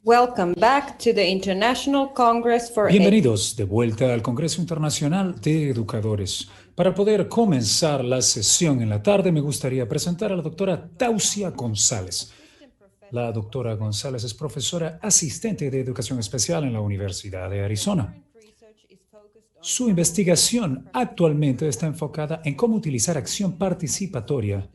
Welcome back to the International Congress for Bienvenidos de vuelta al Congreso Internacional de Educadores. Para poder comenzar la sesión en la tarde, me gustaría presentar a la doctora Tausia González. La doctora González es profesora asistente de Educación Especial en la Universidad de Arizona. Su investigación actualmente está enfocada en cómo utilizar acción participatoria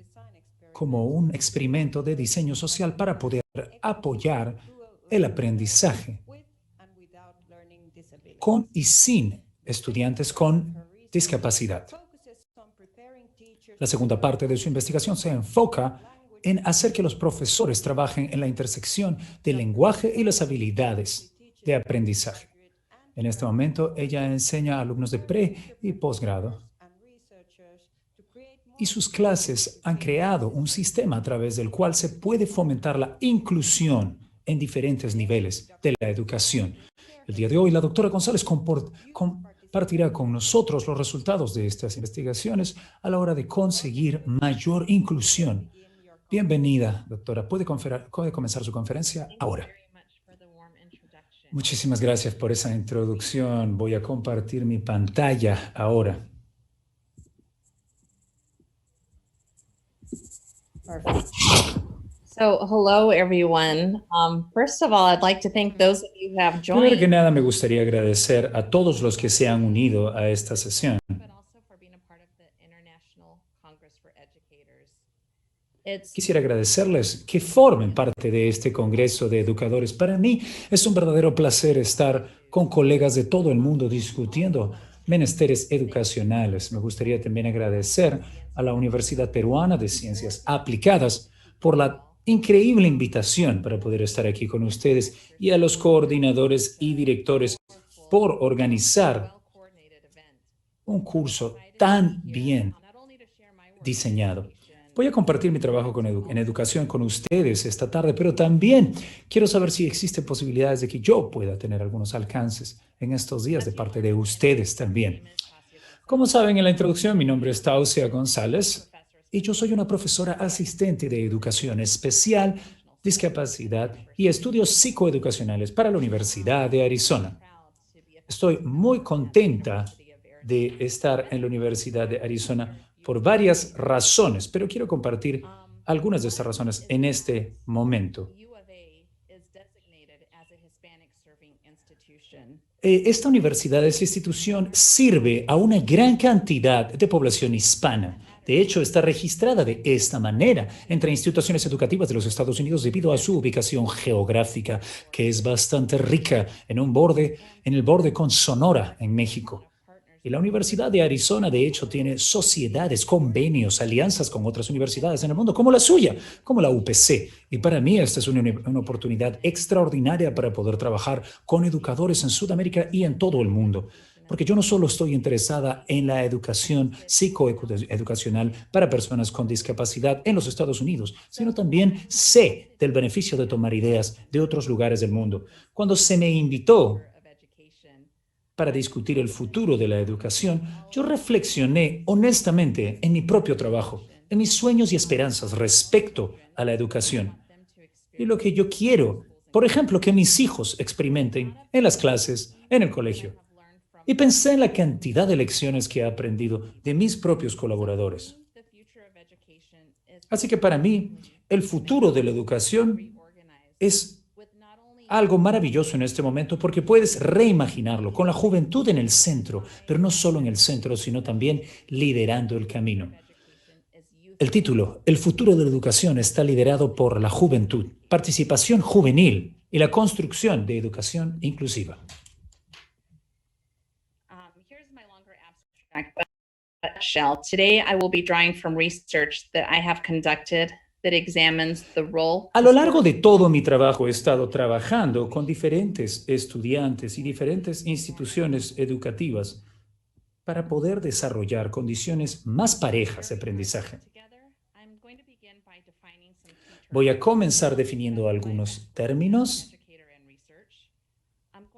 como un experimento de diseño social para poder apoyar el aprendizaje con y sin estudiantes con discapacidad. La segunda parte de su investigación se enfoca en hacer que los profesores trabajen en la intersección del lenguaje y las habilidades de aprendizaje. En este momento, ella enseña a alumnos de pre- y posgrado. Y sus clases han creado un sistema a través del cual se puede fomentar la inclusión en diferentes niveles de la educación. El día de hoy, la doctora González compartirá con nosotros los resultados de estas investigaciones a la hora de conseguir mayor inclusión. Bienvenida, doctora. ¿Puede comenzar su conferencia ahora? Muchísimas gracias por esa introducción. Voy a compartir mi pantalla ahora. Perfect. So, hello, everyone. First of all, I'd like to thank those of you who have Primero que joined, nada, me gustaría agradecer a todos los que se han unido a esta sesión. but also for being a part of the International Congress for Educators. Quisiera agradecerles que formen parte de este Congreso de Educadores. Para mí es un verdadero placer estar con colegas de todo el mundo discutiendo menesteres educacionales. Me gustaría también agradecer a la Universidad Peruana de Ciencias Aplicadas por la increíble invitación para poder estar aquí con ustedes y a los coordinadores y directores por organizar un curso tan bien diseñado. Voy a compartir mi trabajo en educación con ustedes esta tarde, pero también quiero saber si existen posibilidades de que yo pueda tener algunos alcances en estos días de parte de ustedes también. Como saben en la introducción, mi nombre es Tausia González y yo soy una profesora asistente de educación especial, discapacidad y estudios psicoeducacionales para la Universidad de Arizona. Estoy muy contenta de estar en la Universidad de Arizona por varias razones, pero quiero compartir algunas de estas razones en este momento. Esta universidad, esta institución, sirve a una gran cantidad de población hispana. De hecho, está registrada de esta manera entre instituciones educativas de los Estados Unidos debido a su ubicación geográfica, que es bastante rica en el borde con Sonora, en México. Y la Universidad de Arizona, de hecho, tiene sociedades, convenios, alianzas con otras universidades en el mundo, como la suya, como la UPC. Y para mí esta es una oportunidad extraordinaria para poder trabajar con educadores en Sudamérica y en todo el mundo. Porque yo no solo estoy interesada en la educación psicoeducacional para personas con discapacidad en los Estados Unidos, sino también sé del beneficio de tomar ideas de otros lugares del mundo. Cuando se me invitó para discutir el futuro de la educación, yo reflexioné honestamente en mi propio trabajo, en mis sueños y esperanzas respecto a la educación. Y lo que yo quiero, por ejemplo, que mis hijos experimenten en las clases, en el colegio. Y pensé en la cantidad de lecciones que he aprendido de mis propios colaboradores. Así que para mí, el futuro de la educación es algo maravilloso en este momento porque puedes reimaginarlo con la juventud en el centro, pero no solo en el centro, sino también liderando el camino. El título, El futuro de la educación, está liderado por la juventud, participación juvenil y la construcción de educación inclusiva. Here's my longer abstract. Shell. Today, I will be drawing from research that I have conducted that examines the role. A lo largo de todo mi trabajo he estado trabajando con diferentes estudiantes y diferentes instituciones educativas para poder desarrollar condiciones más parejas de aprendizaje. Voy a comenzar definiendo algunos términos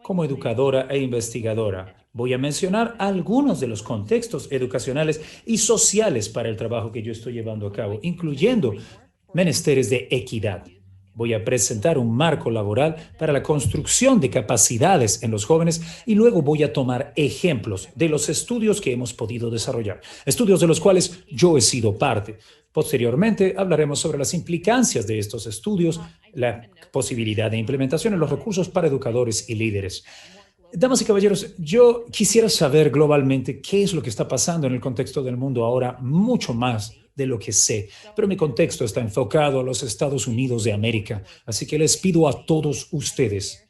como educadora e investigadora. Voy a mencionar algunos de los contextos educacionales y sociales para el trabajo que yo estoy llevando a cabo, incluyendo menesteres de equidad. Voy a presentar un marco laboral para la construcción de capacidades en los jóvenes y luego voy a tomar ejemplos de los estudios que hemos podido desarrollar, estudios de los cuales yo he sido parte. Posteriormente hablaremos sobre las implicancias de estos estudios, la posibilidad de implementación de los recursos para educadores y líderes. Damas y caballeros, yo quisiera saber globalmente qué es lo que está pasando en el contexto del mundo ahora, mucho más de lo que sé, pero mi contexto está enfocado a los Estados Unidos de América, así que les pido a todos ustedes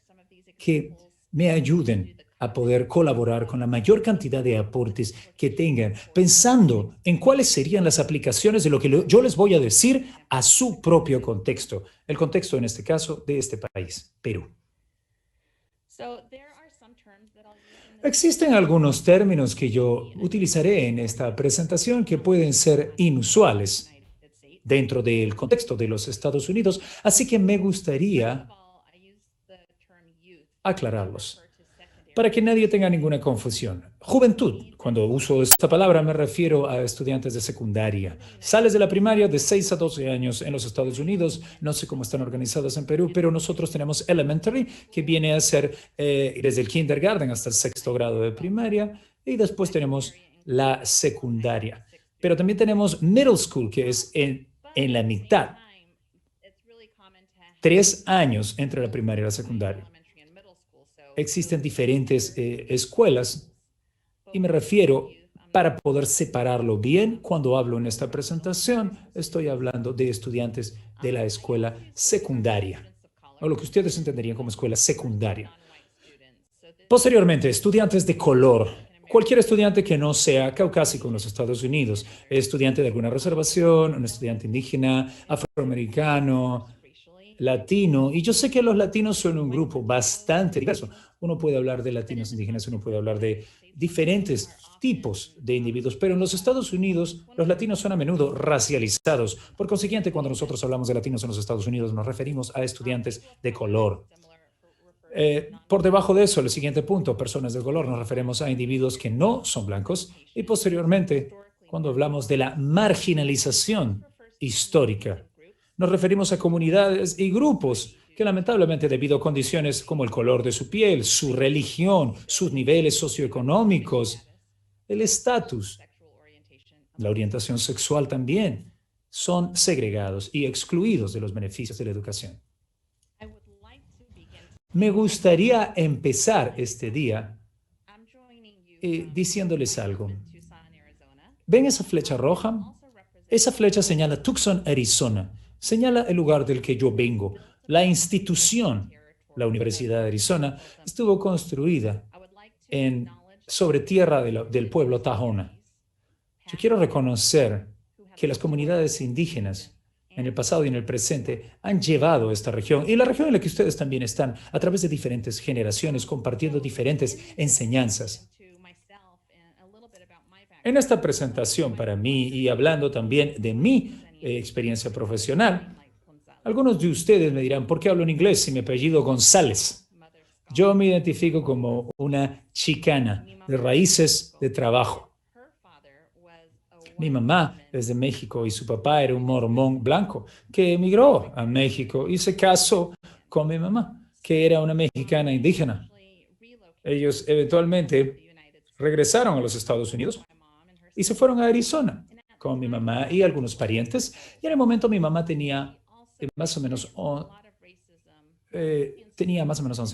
que me ayuden a poder colaborar con la mayor cantidad de aportes que tengan, pensando en cuáles serían las aplicaciones de lo que yo les voy a decir a su propio contexto, el contexto en este caso de este país, Perú. Existen algunos términos que yo utilizaré en esta presentación que pueden ser inusuales dentro del contexto de los Estados Unidos, así que me gustaría aclararlos para que nadie tenga ninguna confusión. Juventud, cuando uso esta palabra me refiero a estudiantes de secundaria. Sales de la primaria de 6 a 12 años en los Estados Unidos, no sé cómo están organizadas en Perú, pero nosotros tenemos elementary, que viene a ser desde el kindergarten hasta el sexto grado de primaria, y después tenemos la secundaria. Pero también tenemos middle school, que es en la mitad, 3 años entre la primaria y la secundaria. Existen diferentes escuelas y me refiero, para poder separarlo bien, cuando hablo en esta presentación, estoy hablando de estudiantes de la escuela secundaria, o lo que ustedes entenderían como escuela secundaria. Posteriormente, estudiantes de color. Cualquier estudiante que no sea caucásico en los Estados Unidos, estudiante de alguna reservación, un estudiante indígena, afroamericano, latino, y yo sé que los latinos son un grupo bastante diverso. Uno puede hablar de latinos indígenas, uno puede hablar de diferentes tipos de individuos, pero en los Estados Unidos los latinos son a menudo racializados. Por consiguiente, cuando nosotros hablamos de latinos en los Estados Unidos, nos referimos a estudiantes de color. Por debajo de eso, el siguiente punto, personas de color, nos referimos a individuos que no son blancos, y posteriormente, cuando hablamos de la marginalización histórica, nos referimos a comunidades y grupos que lamentablemente debido a condiciones como el color de su piel, su religión, sus niveles socioeconómicos, el estatus, la orientación sexual también, son segregados y excluidos de los beneficios de la educación. Me gustaría empezar este día diciéndoles algo. ¿Ven esa flecha roja? Esa flecha señala Tucson, Arizona. Señala el lugar del que yo vengo. La institución, la Universidad de Arizona, estuvo construida sobre tierra del pueblo Tahona. Yo quiero reconocer que las comunidades indígenas en el pasado y en el presente han llevado esta región, y la región en la que ustedes también están, a través de diferentes generaciones, compartiendo diferentes enseñanzas. En esta presentación para mí y hablando también de mi experiencia profesional, algunos de ustedes me dirán, ¿por qué hablo en inglés si mi apellido González? Yo me identifico como una chicana de raíces de trabajo. Mi mamá es de México y su papá era un mormón blanco que emigró a México y se casó con mi mamá, que era una mexicana indígena. Ellos eventualmente regresaron a los Estados Unidos y se fueron a Arizona con mi mamá y algunos parientes. Y en el momento mi mamá tenía más o menos 11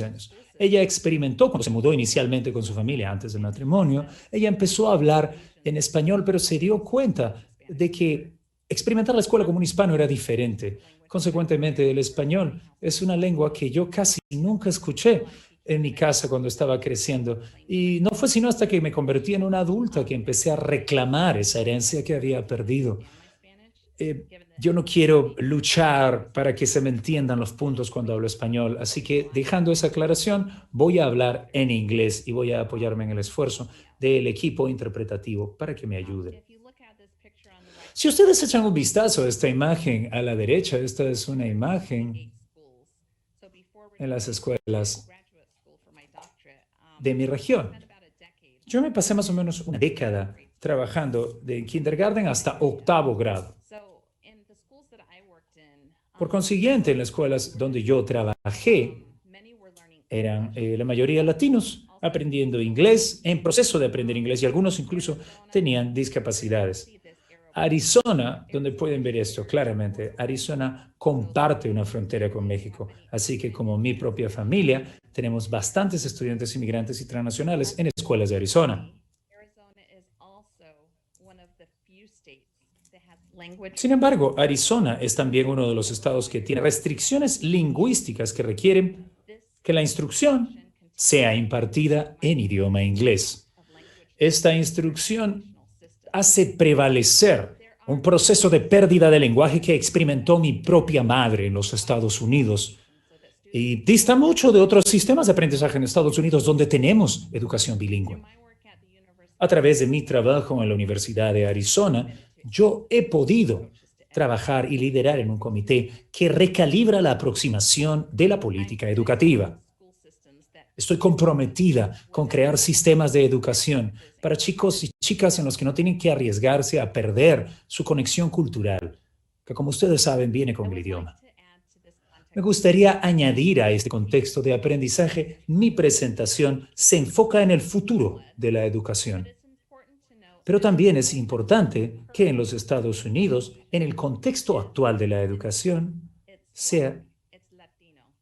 años. Ella experimentó, cuando se mudó inicialmente con su familia antes del matrimonio, ella empezó a hablar en español, pero se dio cuenta de que experimentar la escuela como un hispano era diferente. Consecuentemente, el español es una lengua que yo casi nunca escuché en mi casa cuando estaba creciendo. Y no fue sino hasta que me convertí en una adulta que empecé a reclamar esa herencia que había perdido. Yo no quiero luchar para que se me entiendan los puntos cuando hablo español, así que dejando esa aclaración, voy a hablar en inglés y voy a apoyarme en el esfuerzo del equipo interpretativo para que me ayude. Si ustedes echan un vistazo a esta imagen a la derecha, esta es una imagen en las escuelas de mi región. Yo me pasé más o menos una década trabajando de kindergarten hasta octavo grado. Por consiguiente, en las escuelas donde yo trabajé, eran la mayoría latinos aprendiendo inglés, en proceso de aprender inglés, y algunos incluso tenían discapacidades. Arizona, donde pueden ver esto claramente, Arizona comparte una frontera con México, así que como mi propia familia, tenemos bastantes estudiantes inmigrantes y transnacionales en escuelas de Arizona. Sin embargo, Arizona es también uno de los estados que tiene restricciones lingüísticas que requieren que la instrucción sea impartida en idioma inglés. Esta instrucción hace prevalecer un proceso de pérdida de lenguaje que experimentó mi propia madre en los Estados Unidos y dista mucho de otros sistemas de aprendizaje en Estados Unidos donde tenemos educación bilingüe. A través de mi trabajo en la Universidad de Arizona, yo he podido trabajar y liderar en un comité que recalibra la aproximación de la política educativa. Estoy comprometida con crear sistemas de educación para chicos y chicas en los que no tienen que arriesgarse a perder su conexión cultural, que como ustedes saben viene con el idioma. Me gustaría añadir a este contexto de aprendizaje, mi presentación se enfoca en el futuro de la educación. Pero también es importante que en los Estados Unidos, en el contexto actual de la educación,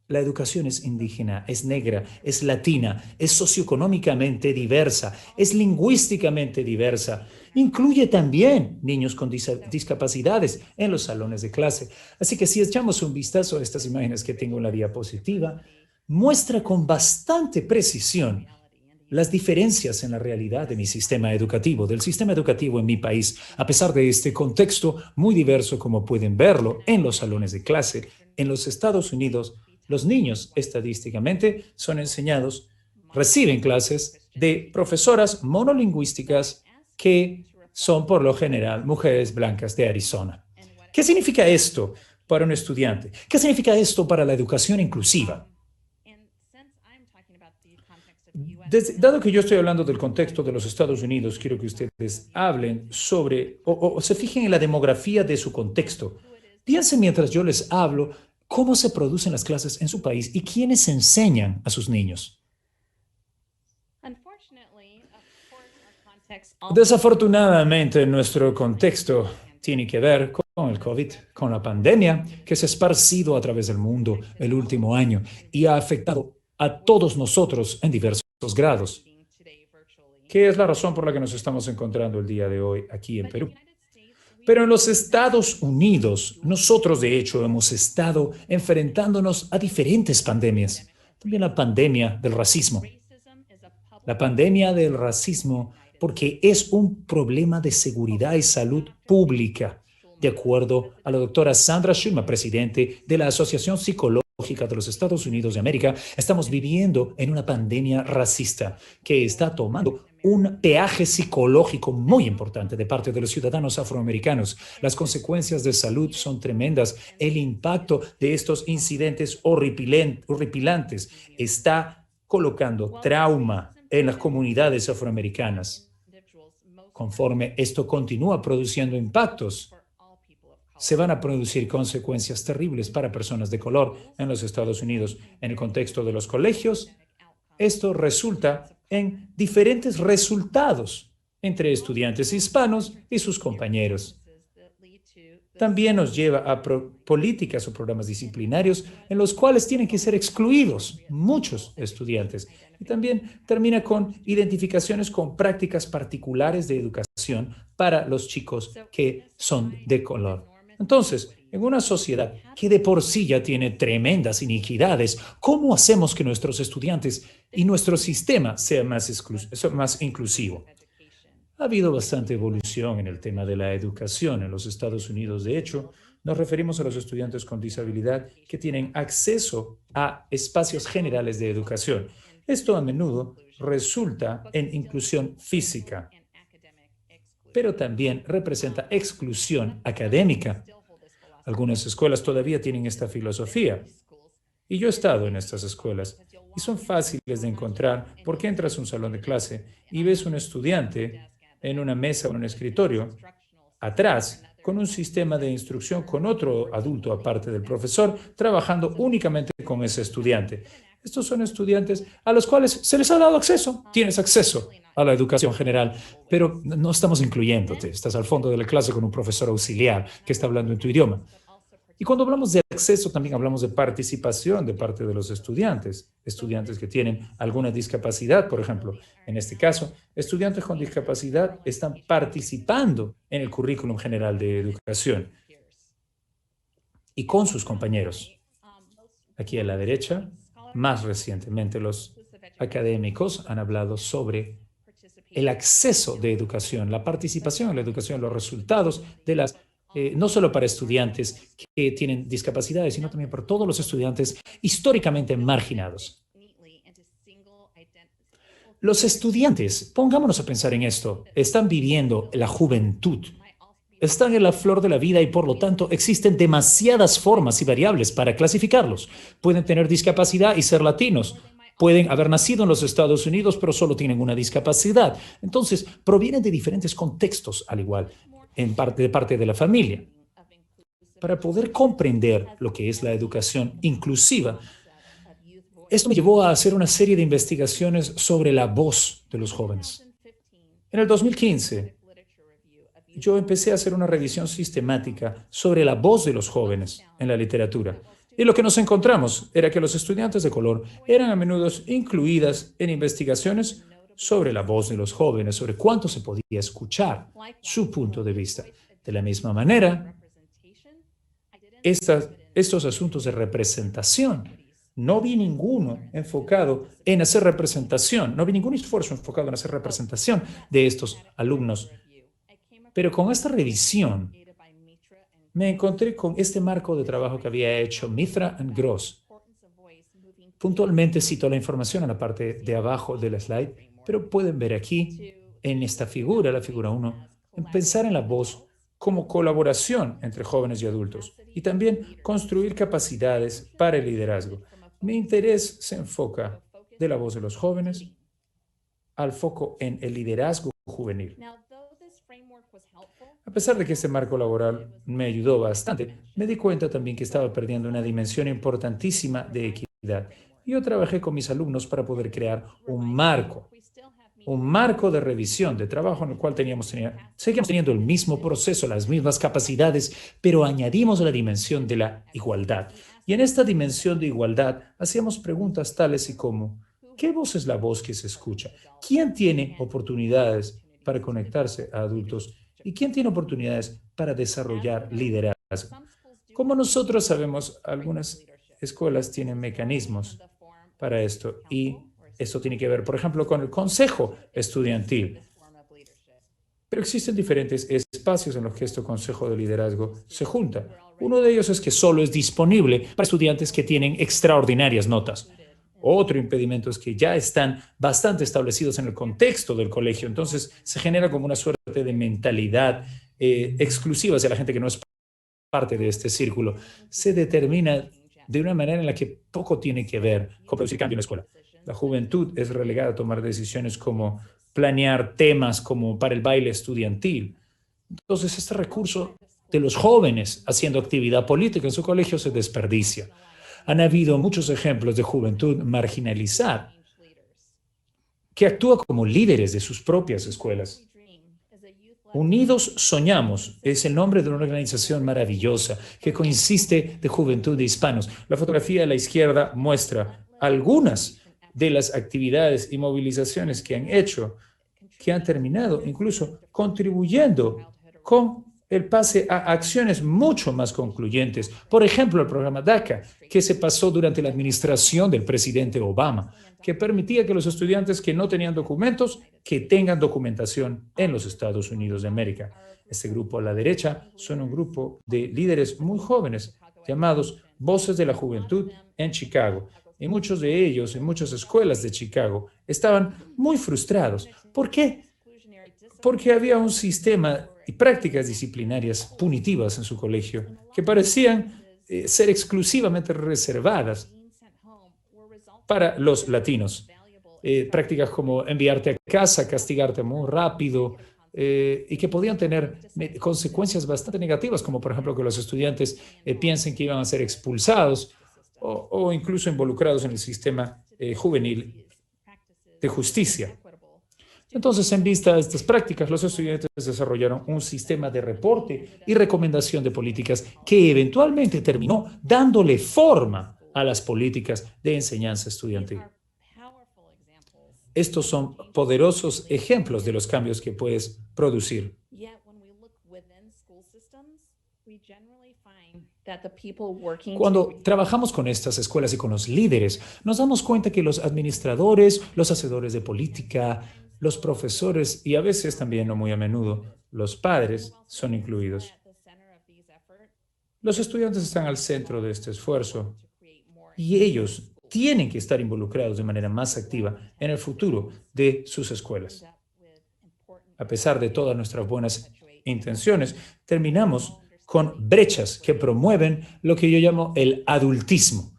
la educación es indígena, es negra, es latina, es socioeconómicamente diversa, es lingüísticamente diversa. Incluye también niños con discapacidades en los salones de clase. Así que si echamos un vistazo a estas imágenes que tengo en la diapositiva, muestra con bastante precisión las diferencias en la realidad de mi sistema educativo, del sistema educativo en mi país, a pesar de este contexto muy diverso como pueden verlo en los salones de clase. En los Estados Unidos, los niños estadísticamente son enseñados, reciben clases de profesoras monolingüísticas que son por lo general mujeres blancas de Arizona. ¿Qué significa esto para un estudiante? ¿Qué significa esto para la educación inclusiva? Dado que yo estoy hablando del contexto de los Estados Unidos, quiero que ustedes hablen sobre o se fijen en la demografía de su contexto. Piensen mientras yo les hablo cómo se producen las clases en su país y quiénes enseñan a sus niños. Desafortunadamente, nuestro contexto tiene que ver con el COVID, con la pandemia que se ha esparcido a través del mundo el último año y ha afectado a todos nosotros en diversos grados, que es la razón por la que nos estamos encontrando el día de hoy aquí en Perú. Pero en los Estados Unidos, nosotros de hecho hemos estado enfrentándonos a diferentes pandemias. También la pandemia del racismo. La pandemia del racismo porque es un problema de seguridad y salud pública, de acuerdo a la doctora Sandra Schulman, presidente de la Asociación Psicológica de los Estados Unidos de América. Estamos viviendo en una pandemia racista que está tomando un peaje psicológico muy importante de parte de los ciudadanos afroamericanos. Las consecuencias de salud son tremendas. El impacto de estos incidentes horripilantes está colocando trauma en las comunidades afroamericanas. Conforme esto continúa produciendo impactos, se van a producir consecuencias terribles para personas de color en los Estados Unidos. En el contexto de los colegios, esto resulta en diferentes resultados entre estudiantes hispanos y sus compañeros. También nos lleva a políticas o programas disciplinarios en los cuales tienen que ser excluidos muchos estudiantes. Y también termina con identificaciones con prácticas particulares de educación para los chicos que son de color. Entonces, en una sociedad que de por sí ya tiene tremendas iniquidades, ¿cómo hacemos que nuestros estudiantes y nuestro sistema sea más inclusivo? Ha habido bastante evolución en el tema de la educación en los Estados Unidos. De hecho, nos referimos a los estudiantes con disabilidad que tienen acceso a espacios generales de educación. Esto a menudo resulta en inclusión física, pero también representa exclusión académica. Algunas escuelas todavía tienen esta filosofía. Y yo he estado en estas escuelas y son fáciles de encontrar porque entras a un salón de clase y ves un estudiante en una mesa o en un escritorio atrás con un sistema de instrucción con otro adulto aparte del profesor, trabajando únicamente con ese estudiante. Estos son estudiantes a los cuales se les ha dado acceso. Tienes acceso a la educación general, pero no estamos incluyéndote. Estás al fondo de la clase con un profesor auxiliar que está hablando en tu idioma. Y cuando hablamos de acceso, también hablamos de participación de parte de los estudiantes que tienen alguna discapacidad, por ejemplo. En este caso, estudiantes con discapacidad están participando en el currículum general de educación y con sus compañeros. Aquí a la derecha, más recientemente, los académicos han hablado sobre el acceso de educación, la participación en la educación, los resultados de las no solo para estudiantes que tienen discapacidades, sino también para todos los estudiantes históricamente marginados. Los estudiantes, pongámonos a pensar en esto, están viviendo la juventud, están en la flor de la vida y por lo tanto existen demasiadas formas y variables para clasificarlos. Pueden tener discapacidad y ser latinos. Pueden haber nacido en los Estados Unidos, pero solo tienen una discapacidad. Entonces, provienen de diferentes contextos, al igual, de parte de la familia. Para poder comprender lo que es la educación inclusiva, esto me llevó a hacer una serie de investigaciones sobre la voz de los jóvenes. En el 2015, yo empecé a hacer una revisión sistemática sobre la voz de los jóvenes en la literatura. Y lo que nos encontramos era que los estudiantes de color eran a menudo incluidas en investigaciones sobre la voz de los jóvenes, sobre cuánto se podía escuchar su punto de vista. De la misma manera, estos asuntos de representación, no vi ninguno enfocado en hacer representación, no vi ningún esfuerzo enfocado en hacer representación de estos alumnos. Pero con esta revisión, me encontré con este marco de trabajo que había hecho Mithra and Gross. Puntualmente cito la información en la parte de abajo del slide, pero pueden ver aquí, en esta figura, la figura 1, pensar en la voz como colaboración entre jóvenes y adultos y también construir capacidades para el liderazgo. Mi interés se enfoca de la voz de los jóvenes al foco en el liderazgo juvenil. A pesar de que este marco laboral me ayudó bastante, me di cuenta también que estaba perdiendo una dimensión importantísima de equidad. Yo trabajé con mis alumnos para poder crear un marco de revisión, de trabajo en el cual seguíamos teniendo el mismo proceso, las mismas capacidades, pero añadimos la dimensión de la igualdad. Y en esta dimensión de igualdad hacíamos preguntas tales y como, ¿qué voz es la voz que se escucha? ¿Quién tiene oportunidades para conectarse a adultos? ¿Y quién tiene oportunidades para desarrollar liderazgo? Como nosotros sabemos, algunas escuelas tienen mecanismos para esto y esto tiene que ver, por ejemplo, con el consejo estudiantil. Pero existen diferentes espacios en los que este consejo de liderazgo se junta. Uno de ellos es que solo es disponible para estudiantes que tienen extraordinarias notas. Otro impedimento es que ya están bastante establecidos en el contexto del colegio. Entonces, se genera como una suerte de mentalidad exclusiva hacia la gente que no es parte de este círculo. Se determina de una manera en la que poco tiene que ver con producir cambio en la escuela. La juventud es relegada a tomar decisiones como planear temas como para el baile estudiantil. Entonces, este recurso de los jóvenes haciendo actividad política en su colegio se desperdicia. Han habido muchos ejemplos de juventud marginalizada que actúa como líderes de sus propias escuelas. Unidos Soñamos es el nombre de una organización maravillosa que consiste de juventud de hispanos. La fotografía a la izquierda muestra algunas de las actividades y movilizaciones que han hecho, que han terminado incluso contribuyendo con el pase a acciones mucho más concluyentes. Por ejemplo, el programa DACA, que se pasó durante la administración del presidente Obama, que permitía que los estudiantes que no tenían documentos, que tengan documentación en los Estados Unidos de América. Este grupo a la derecha son un grupo de líderes muy jóvenes llamados Voces de la Juventud en Chicago. Y muchos de ellos, en muchas escuelas de Chicago, estaban muy frustrados. ¿Por qué? Porque había un sistema y prácticas disciplinarias punitivas en su colegio que parecían ser exclusivamente reservadas para los latinos. Prácticas como enviarte a casa, castigarte muy rápido, y que podían tener consecuencias bastante negativas, como por ejemplo que los estudiantes piensen que iban a ser expulsados o incluso involucrados en el sistema juvenil de justicia. Entonces, en vista de estas prácticas, los estudiantes desarrollaron un sistema de reporte y recomendación de políticas que eventualmente terminó dándole forma a las políticas de enseñanza estudiantil. Estos son poderosos ejemplos de los cambios que puedes producir. Cuando trabajamos con estas escuelas y con los líderes, nos damos cuenta que los administradores, los hacedores de política, los profesores y a veces también, no muy a menudo, los padres son incluidos. Los estudiantes están al centro de este esfuerzo y ellos tienen que estar involucrados de manera más activa en el futuro de sus escuelas. A pesar de todas nuestras buenas intenciones, terminamos con brechas que promueven lo que yo llamo el adultismo,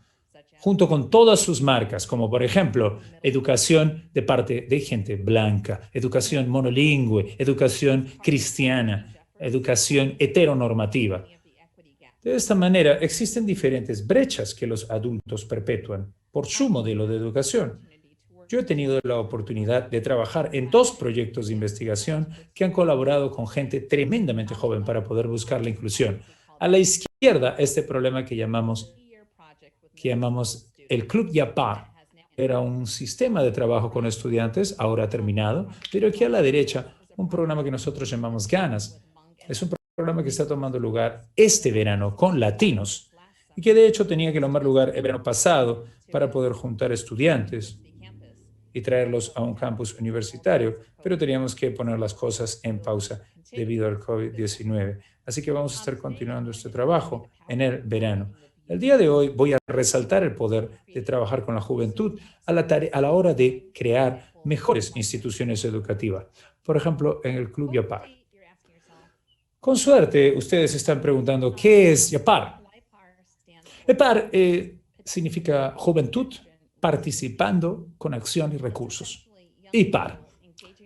junto con todas sus marcas, como por ejemplo, educación de parte de gente blanca, educación monolingüe, educación cristiana, educación heteronormativa. De esta manera, existen diferentes brechas que los adultos perpetúan por su modelo de educación. Yo he tenido la oportunidad de trabajar en 2 proyectos de investigación que han colaborado con gente tremendamente joven para poder buscar la inclusión. A la izquierda, este problema que llamamos el Club Yapar. Era un sistema de trabajo con estudiantes, ahora terminado, pero aquí a la derecha, un programa que nosotros llamamos Ganas. Es un programa que está tomando lugar este verano con latinos y que de hecho tenía que tomar lugar el verano pasado para poder juntar estudiantes y traerlos a un campus universitario, pero teníamos que poner las cosas en pausa debido al COVID-19. Así que vamos a estar continuando este trabajo en el verano. El día de hoy voy a resaltar el poder de trabajar con la juventud a la hora de crear mejores instituciones educativas. Por ejemplo, en el Club Yapar. Con suerte, ustedes están preguntando, ¿qué es Yapar? Yapar significa juventud participando con acción y recursos. IPAR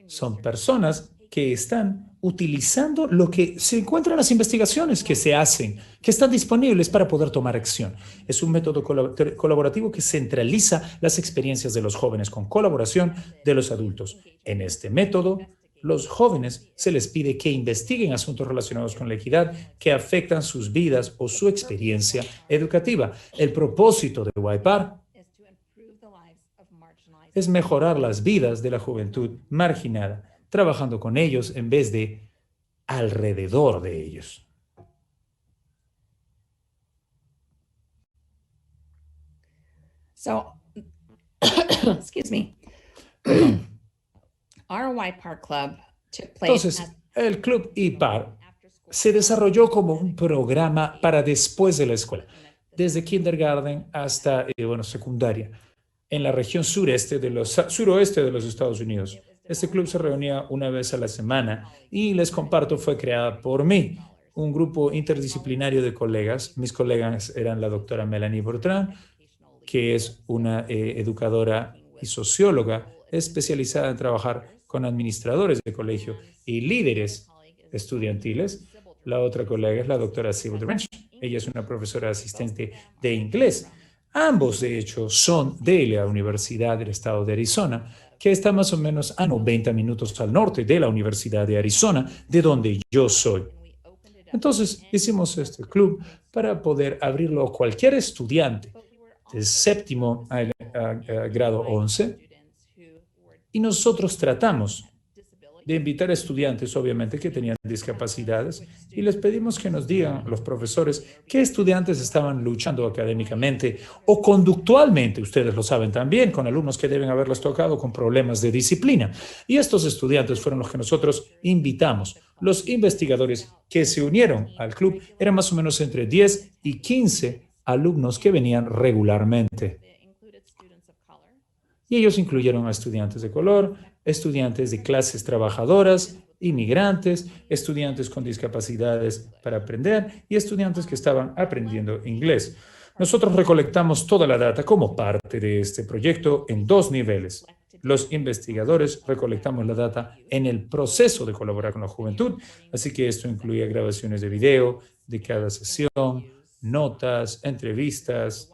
son personas que están utilizando lo que se encuentra en las investigaciones que se hacen, que están disponibles para poder tomar acción. Es un método colaborativo que centraliza las experiencias de los jóvenes con colaboración de los adultos. En este método, los jóvenes se les pide que investiguen asuntos relacionados con la equidad que afectan sus vidas o su experiencia educativa. El propósito de YPAR es mejorar las vidas de la juventud marginada, trabajando con ellos en vez de alrededor de ellos. So, excuse me. Our YPAR Club took place. Entonces, el Club IPAR se desarrolló como un programa para después de la escuela, desde kindergarten hasta secundaria, en la región suroeste de los Estados Unidos. Este club se reunía una vez a la semana y les comparto, fue creada por mí, un grupo interdisciplinario de colegas. Mis colegas eran la doctora Melanie Bertrand, que es una educadora y socióloga especializada en trabajar con administradores de colegio y líderes estudiantiles. La otra colega es la doctora Sybil Drench. Ella es una profesora asistente de inglés. Ambos, de hecho, son de la Universidad del Estado de Arizona, que está más o menos a 90 minutos al norte de la Universidad de Arizona, de donde yo soy. Entonces, hicimos este club para poder abrirlo a cualquier estudiante de séptimo a grado 11, y nosotros tratamos de invitar a estudiantes, obviamente, que tenían discapacidades, y les pedimos que nos digan, los profesores, qué estudiantes estaban luchando académicamente o conductualmente, ustedes lo saben también, con alumnos que deben haberles tocado con problemas de disciplina. Y estos estudiantes fueron los que nosotros invitamos. Los investigadores que se unieron al club eran más o menos entre 10 y 15 alumnos que venían regularmente. Y ellos incluyeron a estudiantes de color, estudiantes de clases trabajadoras, inmigrantes, estudiantes con discapacidades para aprender y estudiantes que estaban aprendiendo inglés. Nosotros recolectamos toda la data como parte de este proyecto en 2 niveles. Los investigadores recolectamos la data en el proceso de colaborar con la juventud, así que esto incluye grabaciones de video de cada sesión, notas, entrevistas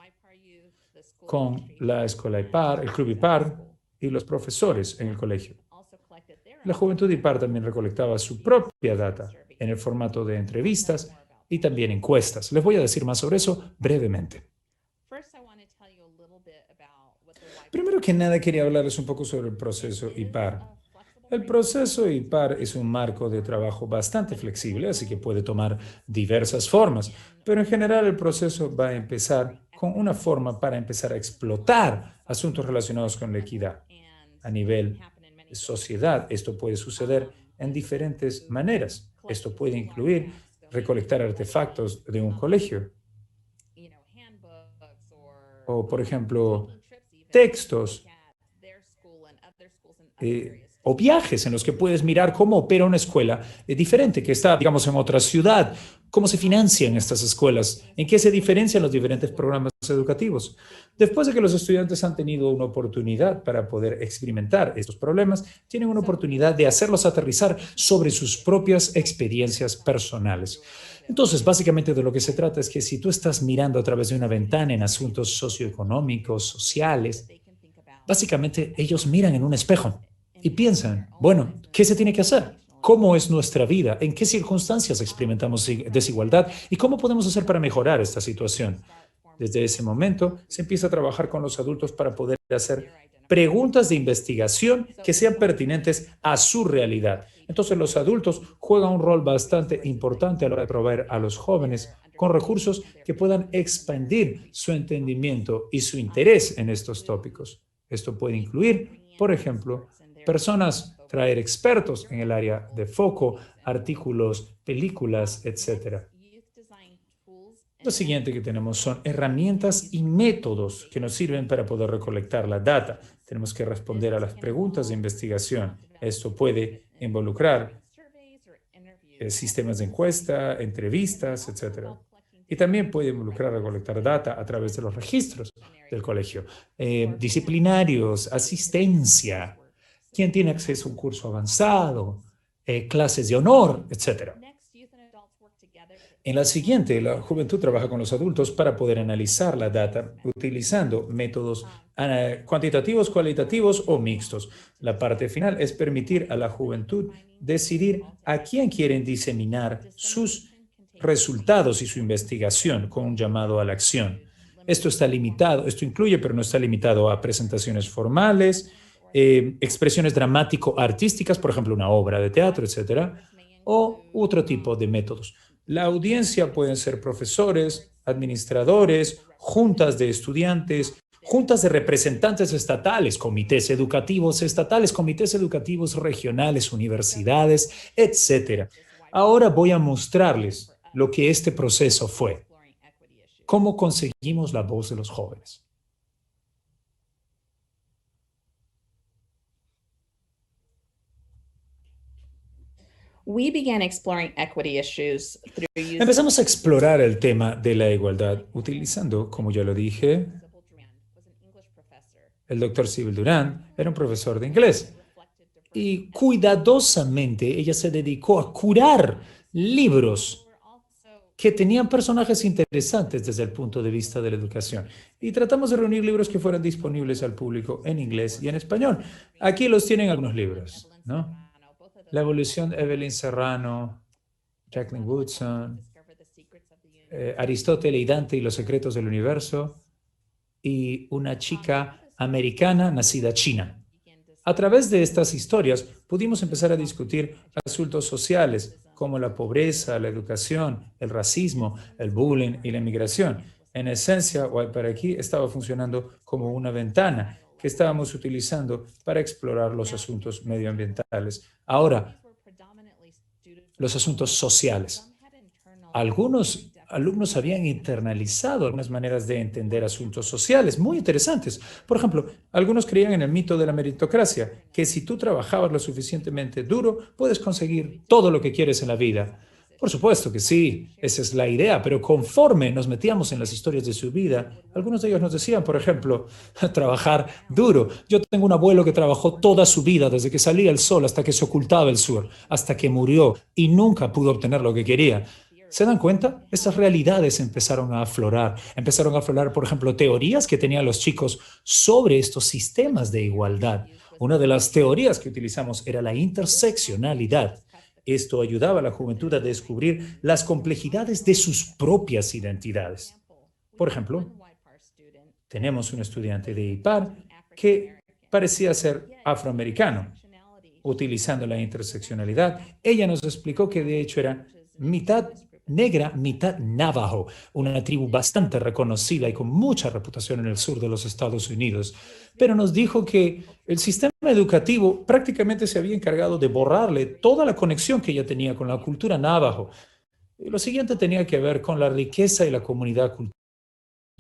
con la escuela IPAR, el club IPAR y los profesores en el colegio. La juventud IPAR también recolectaba su propia data en el formato de entrevistas y también encuestas. Les voy a decir más sobre eso brevemente. Primero que nada, quería hablarles un poco sobre el proceso IPAR. El proceso IPAR es un marco de trabajo bastante flexible, así que puede tomar diversas formas, pero en general el proceso va a empezar con una forma para empezar a explotar asuntos relacionados con la equidad. A nivel de sociedad, esto puede suceder en diferentes maneras. Esto puede incluir recolectar artefactos de un colegio o, por ejemplo, textos o viajes en los que puedes mirar cómo opera una escuela diferente, que está, digamos, en otra ciudad, cómo se financian estas escuelas, en qué se diferencian los diferentes programas educativos. Después de que los estudiantes han tenido una oportunidad para poder experimentar estos problemas, tienen una oportunidad de hacerlos aterrizar sobre sus propias experiencias personales. Entonces, básicamente de lo que se trata es que si tú estás mirando a través de una ventana en asuntos socioeconómicos, sociales, básicamente ellos miran en un espejo y piensan, bueno, ¿qué se tiene que hacer? ¿Cómo es nuestra vida? ¿En qué circunstancias experimentamos desigualdad? ¿Y cómo podemos hacer para mejorar esta situación? Desde ese momento se empieza a trabajar con los adultos para poder hacer preguntas de investigación que sean pertinentes a su realidad. Entonces los adultos juegan un rol bastante importante a la hora de proveer a los jóvenes con recursos que puedan expandir su entendimiento y su interés en estos tópicos. Esto puede incluir, por ejemplo, traer expertos en el área de foco, artículos, películas, etc. Lo siguiente que tenemos son herramientas y métodos que nos sirven para poder recolectar la data. Tenemos que responder a las preguntas de investigación. Esto puede involucrar sistemas de encuesta, entrevistas, etc. Y también puede involucrar recolectar data a través de los registros del colegio, disciplinarios, asistencia, quién tiene acceso a un curso avanzado, clases de honor, etc. En la siguiente, la juventud trabaja con los adultos para poder analizar la data utilizando métodos cuantitativos, cualitativos o mixtos. La parte final es permitir a la juventud decidir a quién quieren diseminar sus resultados y su investigación con un llamado a la acción. Esto incluye, pero no está limitado a presentaciones formales, expresiones dramático-artísticas, por ejemplo, una obra de teatro, etcétera, o otro tipo de métodos. La audiencia pueden ser profesores, administradores, juntas de estudiantes, juntas de representantes estatales, comités educativos estatales, comités educativos regionales, universidades, etcétera. Ahora voy a mostrarles lo que este proceso fue. ¿Cómo conseguimos la voz de los jóvenes? Empezamos a explorar el tema de la igualdad utilizando, como ya lo dije, el doctor Sybil Durán era un profesor de inglés y cuidadosamente ella se dedicó a curar libros que tenían personajes interesantes desde el punto de vista de la educación. Y tratamos de reunir libros que fueran disponibles al público en inglés y en español. Aquí los tienen algunos libros, ¿no? La evolución de Evelyn Serrano, Jacqueline Woodson, Aristóteles y Dante y los secretos del universo, y una chica americana nacida china. A través de estas historias pudimos empezar a discutir asuntos sociales como la pobreza, la educación, el racismo, el bullying y la inmigración. En esencia, Wiper aquí estaba funcionando como una ventana que estábamos utilizando para explorar los asuntos medioambientales. Ahora, los asuntos sociales. Algunos alumnos habían internalizado algunas maneras de entender asuntos sociales muy interesantes. Por ejemplo, algunos creían en el mito de la meritocracia, que si tú trabajabas lo suficientemente duro, puedes conseguir todo lo que quieres en la vida. Por supuesto que sí, esa es la idea, pero conforme nos metíamos en las historias de su vida, algunos de ellos nos decían, por ejemplo, trabajar duro. Yo tengo un abuelo que trabajó toda su vida, desde que salía el sol hasta que se ocultaba el sur, hasta que murió y nunca pudo obtener lo que quería. ¿Se dan cuenta? Estas realidades empezaron a aflorar, por ejemplo, teorías que tenían los chicos sobre estos sistemas de igualdad. Una de las teorías que utilizamos era la interseccionalidad. Esto ayudaba a la juventud a descubrir las complejidades de sus propias identidades. Por ejemplo, tenemos un estudiante de IPAR que parecía ser afroamericano. Utilizando la interseccionalidad, ella nos explicó que de hecho era mitad negra, mitad navajo, una tribu bastante reconocida y con mucha reputación en el sur de los Estados Unidos. Pero nos dijo que el sistema educativo prácticamente se había encargado de borrarle toda la conexión que ella tenía con la cultura navajo. Y lo siguiente tenía que ver con la riqueza y la comunidad cultural,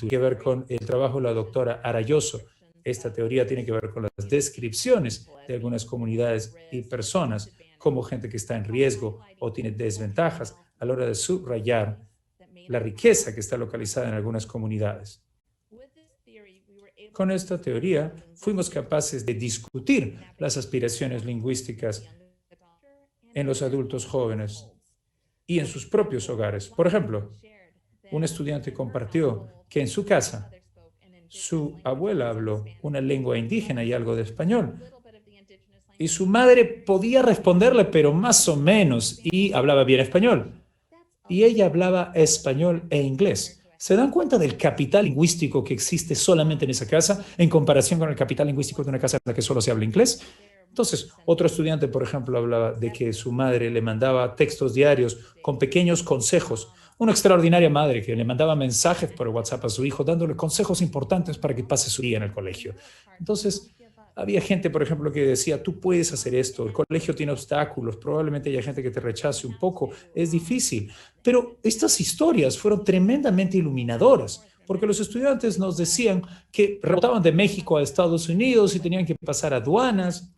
que ver con el trabajo de la doctora Arayoso. Esta teoría tiene que ver con las descripciones de algunas comunidades y personas como gente que está en riesgo o tiene desventajas a la hora de subrayar la riqueza que está localizada en algunas comunidades. Con esta teoría fuimos capaces de discutir las aspiraciones lingüísticas en los adultos jóvenes y en sus propios hogares. Por ejemplo, un estudiante compartió que en su casa su abuela habló una lengua indígena y algo de español. Y su madre podía responderle, pero más o menos, y hablaba bien español. Y ella hablaba español e inglés. ¿Se dan cuenta del capital lingüístico que existe solamente en esa casa en comparación con el capital lingüístico de una casa en la que solo se habla inglés? Entonces, otro estudiante, por ejemplo, hablaba de que su madre le mandaba textos diarios con pequeños consejos. Una extraordinaria madre que le mandaba mensajes por WhatsApp a su hijo dándole consejos importantes para que pase su día en el colegio. Entonces, había gente, por ejemplo, que decía, tú puedes hacer esto, el colegio tiene obstáculos, probablemente haya gente que te rechace un poco, es difícil. Pero estas historias fueron tremendamente iluminadoras, porque los estudiantes nos decían que rebotaban de México a Estados Unidos y tenían que pasar aduanas,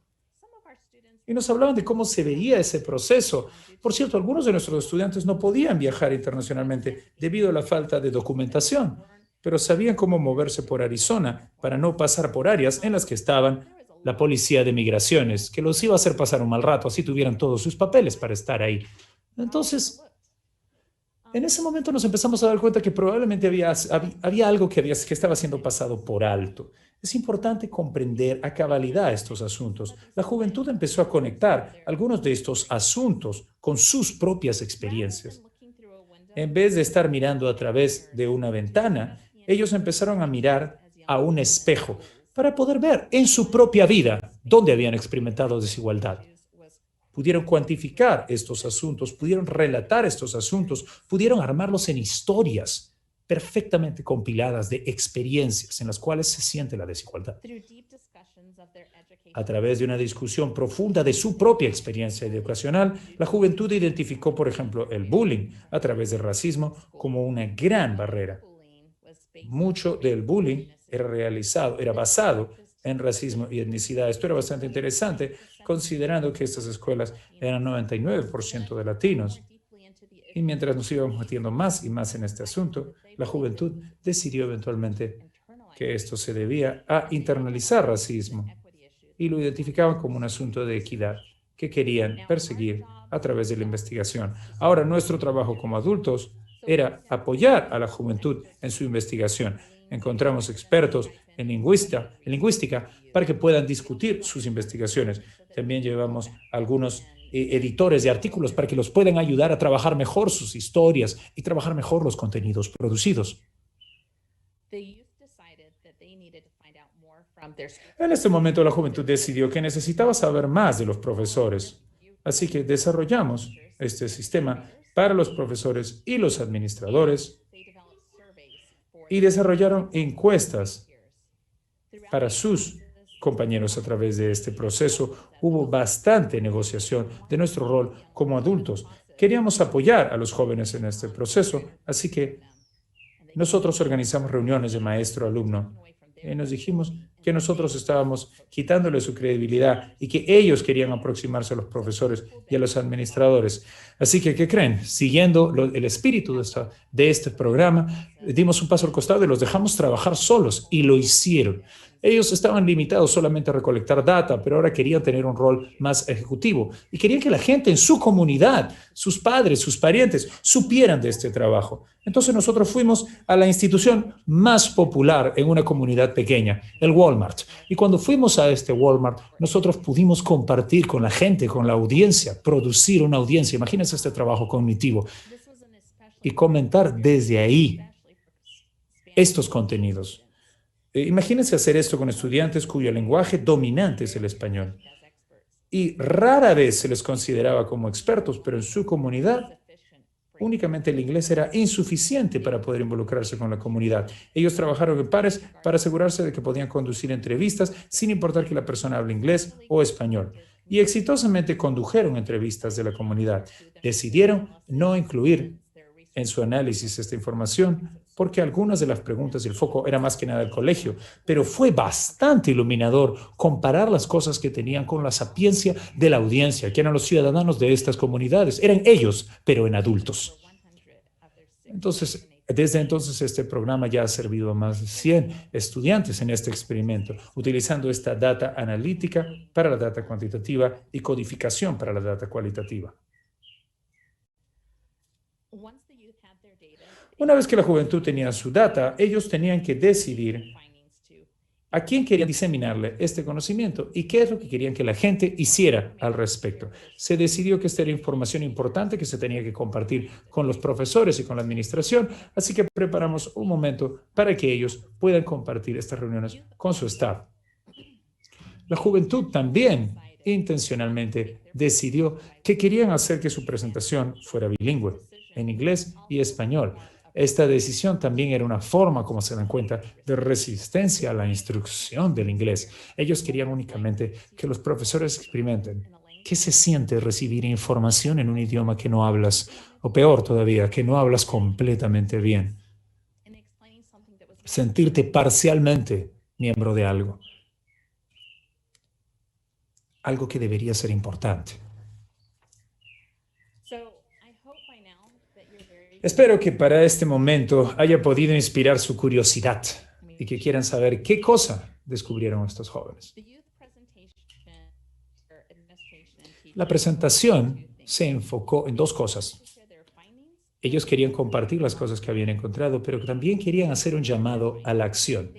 y nos hablaban de cómo se veía ese proceso. Por cierto, algunos de nuestros estudiantes no podían viajar internacionalmente debido a la falta de documentación, pero sabían cómo moverse por Arizona para no pasar por áreas en las que estaban la policía de migraciones, que los iba a hacer pasar un mal rato, así tuvieran todos sus papeles para estar ahí. Entonces, en ese momento nos empezamos a dar cuenta que probablemente había algo que estaba siendo pasado por alto. Es importante comprender a cabalidad estos asuntos. La juventud empezó a conectar algunos de estos asuntos con sus propias experiencias. En vez de estar mirando a través de una ventana, ellos empezaron a mirar a un espejo para poder ver en su propia vida dónde habían experimentado desigualdad. Pudieron cuantificar estos asuntos, pudieron relatar estos asuntos, pudieron armarlos en historias perfectamente compiladas de experiencias en las cuales se siente la desigualdad. A través de una discusión profunda de su propia experiencia educacional, la juventud identificó, por ejemplo, el bullying a través del racismo como una gran barrera. Mucho del bullying era basado en racismo y etnicidad. Esto era bastante interesante, considerando que estas escuelas eran 99% de latinos. Y mientras nos íbamos metiendo más y más en este asunto, la juventud decidió eventualmente que esto se debía a internalizar racismo y lo identificaban como un asunto de equidad que querían perseguir a través de la investigación. Ahora, nuestro trabajo como adultos era apoyar a la juventud en su investigación. Encontramos expertos en lingüística para que puedan discutir sus investigaciones. También llevamos algunos editores de artículos para que los puedan ayudar a trabajar mejor sus historias y trabajar mejor los contenidos producidos. En este momento, la juventud decidió que necesitaba saber más de los profesores. Así que desarrollamos este sistema para los profesores y los administradores y desarrollaron encuestas para sus compañeros a través de este proceso. Hubo bastante negociación de nuestro rol como adultos. Queríamos apoyar a los jóvenes en este proceso, así que nosotros organizamos reuniones de maestro-alumno Y nos dijimos que nosotros estábamos quitándole su credibilidad y que ellos querían aproximarse a los profesores y a los administradores. Así que, ¿qué creen? Siguiendo el espíritu de este programa, dimos un paso al costado y los dejamos trabajar solos, y lo hicieron. Ellos estaban limitados solamente a recolectar data, pero ahora querían tener un rol más ejecutivo y querían que la gente en su comunidad, sus padres, sus parientes, supieran de este trabajo. Entonces nosotros fuimos a la institución más popular en una comunidad pequeña, el Walmart. Y cuando fuimos a este Walmart, nosotros pudimos compartir con la gente, con la audiencia, producir una audiencia. Imagínense este trabajo cognitivo y comentar desde ahí estos contenidos. Imagínense hacer esto con estudiantes cuyo lenguaje dominante es el español. Y rara vez se les consideraba como expertos, pero en su comunidad únicamente el inglés era insuficiente para poder involucrarse con la comunidad. Ellos trabajaron en pares para asegurarse de que podían conducir entrevistas sin importar que la persona hable inglés o español. Y exitosamente condujeron entrevistas de la comunidad. Decidieron no incluir en su análisis esta información porque algunas de las preguntas y el foco era más que nada el colegio, pero fue bastante iluminador comparar las cosas que tenían con la sapiencia de la audiencia, que eran los ciudadanos de estas comunidades. Eran ellos, pero en adultos. Entonces, desde entonces, este programa ya ha servido a más de 100 estudiantes en este experimento, utilizando esta data analítica para la data cuantitativa y codificación para la data cualitativa. Una vez que la juventud tenía su data, ellos tenían que decidir a quién querían diseminarle este conocimiento y qué es lo que querían que la gente hiciera al respecto. Se decidió que esta era información importante que se tenía que compartir con los profesores y con la administración, así que preparamos un momento para que ellos puedan compartir estas reuniones con su staff. La juventud también intencionalmente decidió que querían hacer que su presentación fuera bilingüe, en inglés y español. Esta decisión también era una forma, como se dan cuenta, de resistencia a la instrucción del inglés. Ellos querían únicamente que los profesores experimenten qué se siente recibir información en un idioma que no hablas, o peor todavía, que no hablas completamente bien. Sentirte parcialmente miembro de algo. Algo que debería ser importante. Espero que para este momento haya podido inspirar su curiosidad y que quieran saber qué cosa descubrieron estos jóvenes. La presentación se enfocó en dos cosas. Ellos querían compartir las cosas que habían encontrado, pero también querían hacer un llamado a la acción.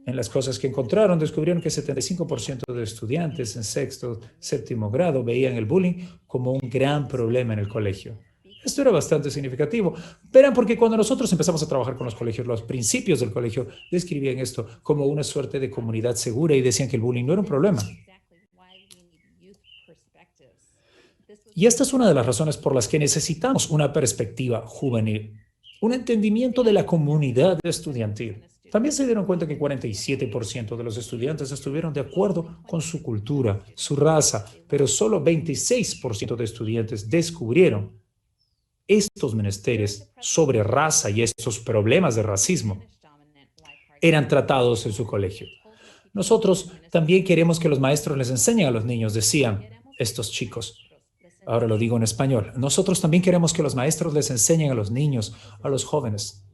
En las cosas que encontraron, descubrieron que 75% de estudiantes en sexto, séptimo grado veían el bullying como un gran problema en el colegio. Esto era bastante significativo. Verán, porque cuando nosotros empezamos a trabajar con los colegios, los principios del colegio describían esto como una suerte de comunidad segura y decían que el bullying no era un problema. Y esta es una de las razones por las que necesitamos una perspectiva juvenil, un entendimiento de la comunidad estudiantil. También se dieron cuenta que 47% de los estudiantes estuvieron de acuerdo con su cultura, su raza, pero solo 26% de estudiantes descubrieron estos menesteres sobre raza y estos problemas de racismo eran tratados en su colegio. Nosotros también queremos que los maestros les enseñen a los niños, decían estos chicos. Ahora lo digo en español. Nosotros también queremos que los maestros les enseñen a los niños, a los jóvenes.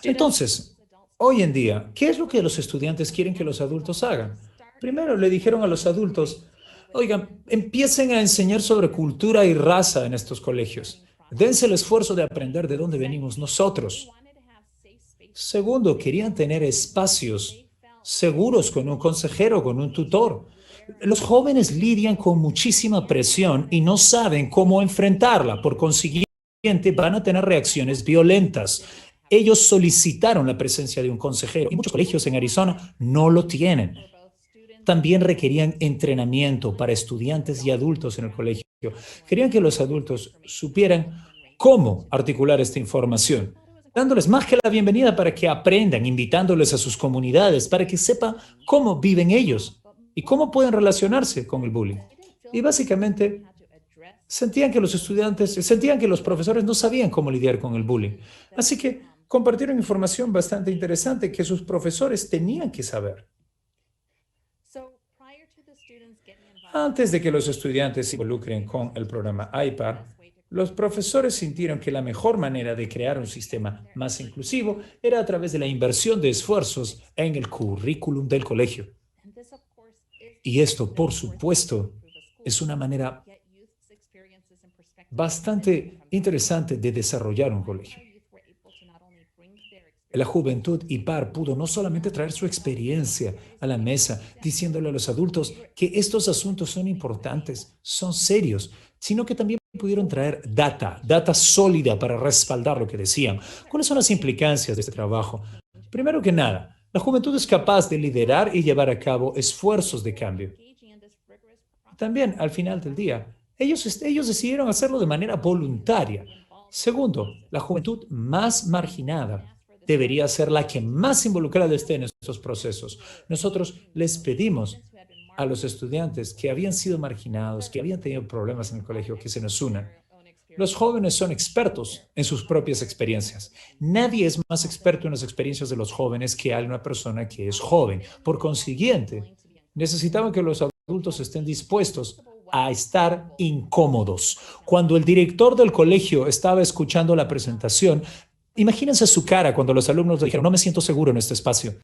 Entonces, hoy en día, ¿qué es lo que los estudiantes quieren que los adultos hagan? Primero le dijeron a los adultos, oigan, empiecen a enseñar sobre cultura y raza en estos colegios. Dense el esfuerzo de aprender de dónde venimos nosotros. Segundo, querían tener espacios seguros con un consejero, con un tutor. Los jóvenes lidian con muchísima presión y no saben cómo enfrentarla. Por consiguiente, van a tener reacciones violentas. Ellos solicitaron la presencia de un consejero y muchos colegios en Arizona no lo tienen. También requerían entrenamiento para estudiantes y adultos en el colegio. Querían que los adultos supieran cómo articular esta información, dándoles más que la bienvenida para que aprendan, invitándoles a sus comunidades, para que sepan cómo viven ellos y cómo pueden relacionarse con el bullying. Y básicamente sentían que los profesores no sabían cómo lidiar con el bullying. Así que compartieron información bastante interesante que sus profesores tenían que saber. Antes de que los estudiantes se involucren con el programa IPAR, los profesores sintieron que la mejor manera de crear un sistema más inclusivo era a través de la inversión de esfuerzos en el currículum del colegio. Y esto, por supuesto, es una manera bastante interesante de desarrollar un colegio. La juventud IPAR pudo no solamente traer su experiencia a la mesa, diciéndole a los adultos que estos asuntos son importantes, son serios, sino que también pudieron traer data sólida para respaldar lo que decían. ¿Cuáles son las implicancias de este trabajo? Primero que nada, la juventud es capaz de liderar y llevar a cabo esfuerzos de cambio. También, al final del día, ellos decidieron hacerlo de manera voluntaria. Segundo, la juventud más marginada debería ser la que más involucrada esté en estos procesos. Nosotros les pedimos a los estudiantes que habían sido marginados, que habían tenido problemas en el colegio, que se nos unan. Los jóvenes son expertos en sus propias experiencias. Nadie es más experto en las experiencias de los jóvenes que una persona que es joven. Por consiguiente, necesitamos que los adultos estén dispuestos a estar incómodos. Cuando el director del colegio estaba escuchando la presentación, imagínense su cara cuando los alumnos le dijeron: no me siento seguro en este espacio.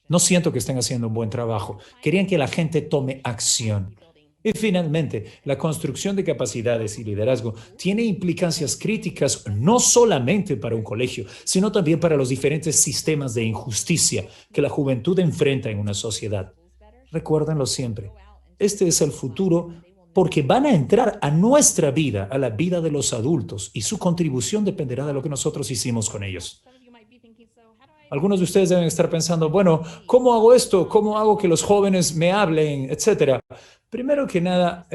No siento que estén haciendo un buen trabajo. Querían que la gente tome acción. Y finalmente, la construcción de capacidades y liderazgo tiene implicancias críticas no solamente para un colegio, sino también para los diferentes sistemas de injusticia que la juventud enfrenta en una sociedad. Recuérdenlo siempre. Este es el futuro porque van a entrar a nuestra vida, a la vida de los adultos, y su contribución dependerá de lo que nosotros hicimos con ellos. Algunos de ustedes deben estar pensando: bueno, ¿cómo hago esto? ¿Cómo hago que los jóvenes me hablen? Etcétera. Primero que nada,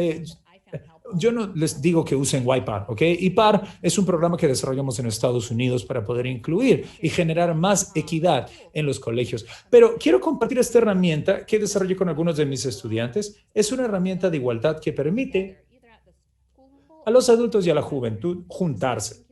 yo no les digo que usen YPAR, ¿ok? YPAR es un programa que desarrollamos en Estados Unidos para poder incluir y generar más equidad en los colegios. Pero quiero compartir esta herramienta que desarrollé con algunos de mis estudiantes. Es una herramienta de igualdad que permite a los adultos y a la juventud juntarse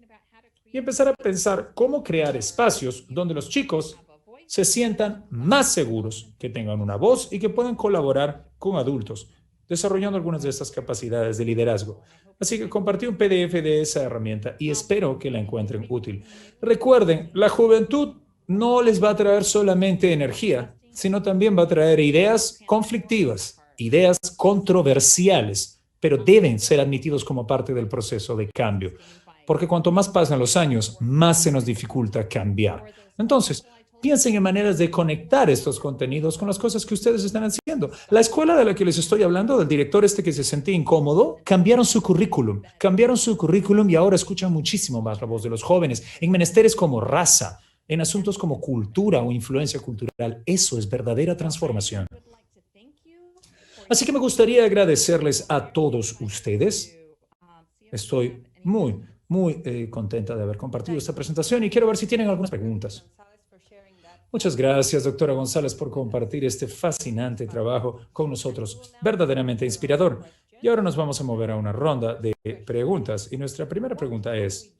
y empezar a pensar cómo crear espacios donde los chicos se sientan más seguros, que tengan una voz y que puedan colaborar con adultos, desarrollando algunas de estas capacidades de liderazgo. Así que compartí un PDF de esa herramienta y espero que la encuentren útil. Recuerden, la juventud no les va a traer solamente energía, sino también va a traer ideas conflictivas, ideas controversiales, pero deben ser admitidos como parte del proceso de cambio. Porque cuanto más pasan los años, más se nos dificulta cambiar. Entonces, piensen en maneras de conectar estos contenidos con las cosas que ustedes están haciendo. La escuela de la que les estoy hablando, del director que se sentía incómodo, cambiaron su currículum y ahora escuchan muchísimo más la voz de los jóvenes en menesteres como raza, en asuntos como cultura o influencia cultural. Eso es verdadera transformación. Así que me gustaría agradecerles a todos ustedes. Estoy muy contenta de haber compartido esta presentación y quiero ver si tienen algunas preguntas. Muchas gracias, doctora González, por compartir este fascinante trabajo con nosotros, verdaderamente inspirador. Y ahora nos vamos a mover a una ronda de preguntas. Y nuestra primera pregunta es: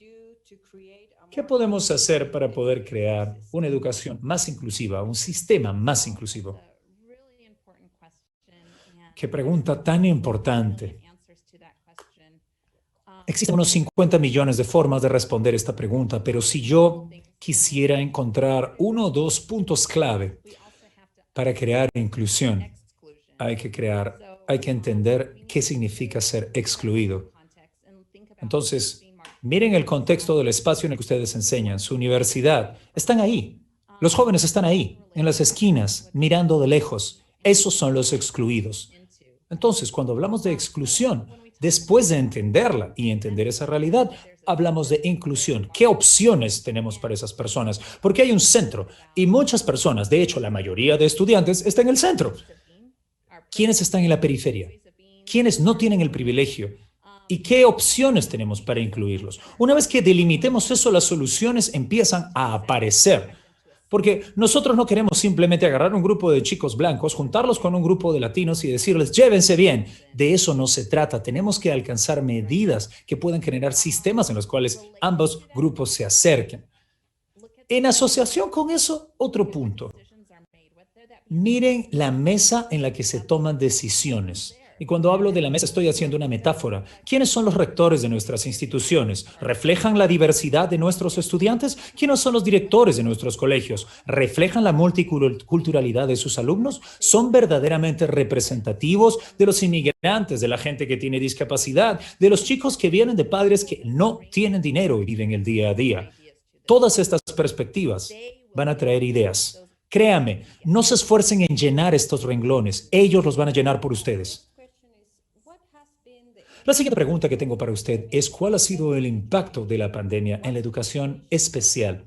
¿qué podemos hacer para poder crear una educación más inclusiva, un sistema más inclusivo? Qué pregunta tan importante. Existen unos 50 millones de formas de responder esta pregunta, pero si yo quisiera encontrar uno o dos puntos clave para crear inclusión, hay que entender qué significa ser excluido. Entonces, miren el contexto del espacio en el que ustedes enseñan, su universidad. Están ahí. Los jóvenes están ahí, en las esquinas, mirando de lejos. Esos son los excluidos. Entonces, cuando hablamos de exclusión, después de entenderla y entender esa realidad, hablamos de inclusión. ¿Qué opciones tenemos para esas personas? Porque hay un centro y muchas personas, de hecho, la mayoría de estudiantes está en el centro. ¿Quiénes están en la periferia? ¿Quiénes no tienen el privilegio? ¿Y qué opciones tenemos para incluirlos? Una vez que delimitemos eso, las soluciones empiezan a aparecer. Porque nosotros no queremos simplemente agarrar un grupo de chicos blancos, juntarlos con un grupo de latinos y decirles, llévense bien. De eso no se trata. Tenemos que alcanzar medidas que puedan generar sistemas en los cuales ambos grupos se acerquen. En asociación con eso, otro punto. Miren la mesa en la que se toman decisiones. Y cuando hablo de la mesa estoy haciendo una metáfora. ¿Quiénes son los rectores de nuestras instituciones? ¿Reflejan la diversidad de nuestros estudiantes? ¿Quiénes son los directores de nuestros colegios? ¿Reflejan la multiculturalidad de sus alumnos? ¿Son verdaderamente representativos de los inmigrantes, de la gente que tiene discapacidad, de los chicos que vienen de padres que no tienen dinero y viven el día a día? Todas estas perspectivas van a traer ideas. Créame, no se esfuercen en llenar estos renglones. Ellos los van a llenar por ustedes. La siguiente pregunta que tengo para usted es ¿cuál ha sido el impacto de la pandemia en la educación especial?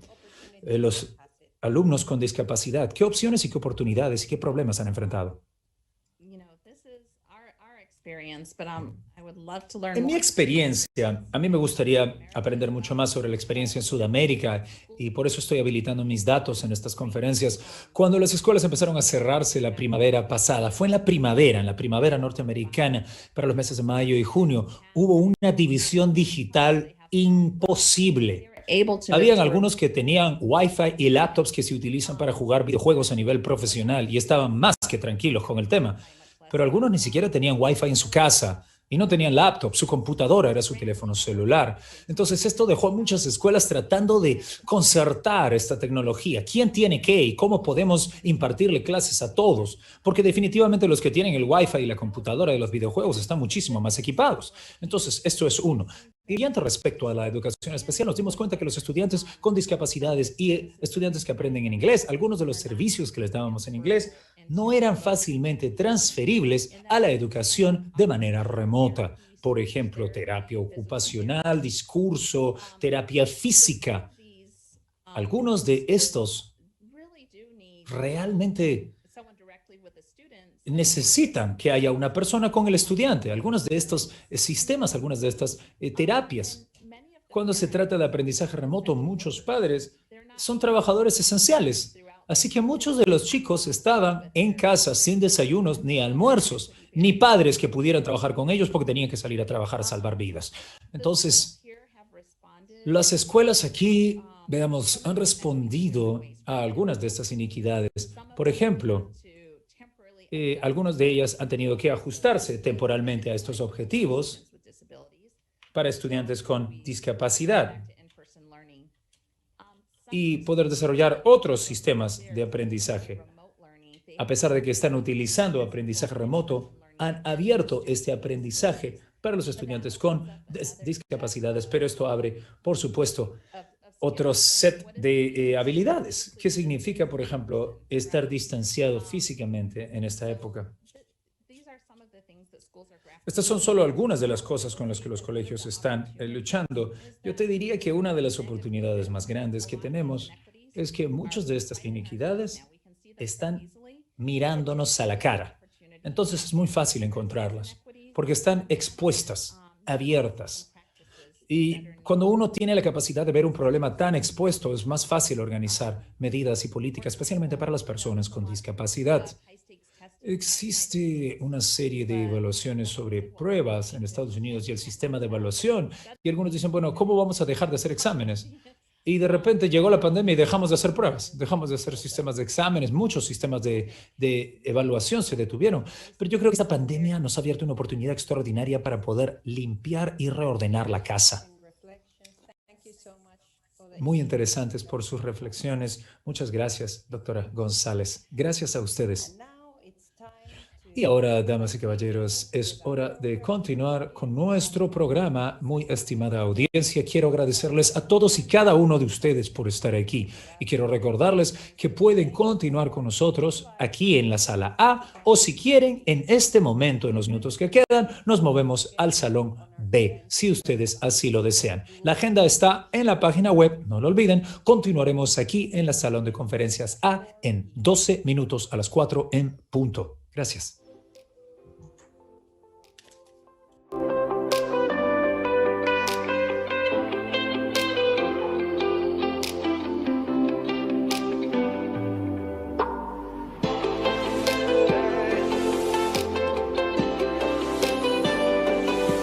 Los alumnos con discapacidad, ¿qué opciones y qué oportunidades y qué problemas han enfrentado? En mi experiencia, a mí me gustaría aprender mucho más sobre la experiencia en Sudamérica y por eso estoy habilitando mis datos en estas conferencias. Cuando las escuelas empezaron a cerrarse la primavera pasada, fue en la primavera norteamericana, para los meses de mayo y junio, hubo una división digital imposible. Habían algunos que tenían Wi-Fi y laptops que se utilizan para jugar videojuegos a nivel profesional y estaban más que tranquilos con el tema. Pero algunos ni siquiera tenían Wi-Fi en su casa y no tenían laptop, su computadora era su teléfono celular. Entonces esto dejó a muchas escuelas tratando de concertar esta tecnología. ¿Quién tiene qué y cómo podemos impartirle clases a todos? Porque definitivamente los que tienen el Wi-Fi y la computadora de los videojuegos están muchísimo más equipados. Entonces esto es uno. Y respecto a la educación especial, nos dimos cuenta que los estudiantes con discapacidades y estudiantes que aprenden en inglés, algunos de los servicios que les dábamos en inglés, no eran fácilmente transferibles a la educación de manera remota. Por ejemplo, terapia ocupacional, discurso, terapia física. Algunos de estos realmente necesitan que haya una persona con el estudiante. Algunos de estos sistemas, algunas de estas terapias. Cuando se trata de aprendizaje remoto, muchos padres son trabajadores esenciales. Así que muchos de los chicos estaban en casa sin desayunos ni almuerzos, ni padres que pudieran trabajar con ellos porque tenían que salir a trabajar a salvar vidas. Entonces, las escuelas aquí, veamos, han respondido a algunas de estas iniquidades. Por ejemplo, algunas de ellas han tenido que ajustarse temporalmente a estos objetivos para estudiantes con discapacidad y poder desarrollar otros sistemas de aprendizaje. A pesar de que están utilizando aprendizaje remoto, han abierto este aprendizaje para los estudiantes con discapacidades, pero esto abre, por supuesto, otro set de habilidades. ¿Qué significa, por ejemplo, estar distanciado físicamente en esta época? Estas son solo algunas de las cosas con las que los colegios están luchando. Yo te diría que una de las oportunidades más grandes que tenemos es que muchas de estas iniquidades están mirándonos a la cara. Entonces es muy fácil encontrarlas, porque están expuestas, abiertas. Y cuando uno tiene la capacidad de ver un problema tan expuesto, es más fácil organizar medidas y políticas, especialmente para las personas con discapacidad. Existe una serie de evaluaciones sobre pruebas en Estados Unidos y el sistema de evaluación. Y algunos dicen, bueno, ¿cómo vamos a dejar de hacer exámenes? Y de repente llegó la pandemia y dejamos de hacer pruebas, dejamos de hacer sistemas de exámenes, muchos sistemas de evaluación se detuvieron. Pero yo creo que esta pandemia nos ha abierto una oportunidad extraordinaria para poder limpiar y reordenar la casa. Muy interesantes por sus reflexiones. Muchas gracias, doctora González. Gracias a ustedes. Y ahora, damas y caballeros, es hora de continuar con nuestro programa. Muy estimada audiencia, quiero agradecerles a todos y cada uno de ustedes por estar aquí. Y quiero recordarles que pueden continuar con nosotros aquí en la sala A o si quieren, en este momento, en los minutos que quedan, nos movemos al salón B, si ustedes así lo desean. La agenda está en la página web, no lo olviden. Continuaremos aquí en la salón de conferencias A en 12 minutos a las 4 en punto. Gracias.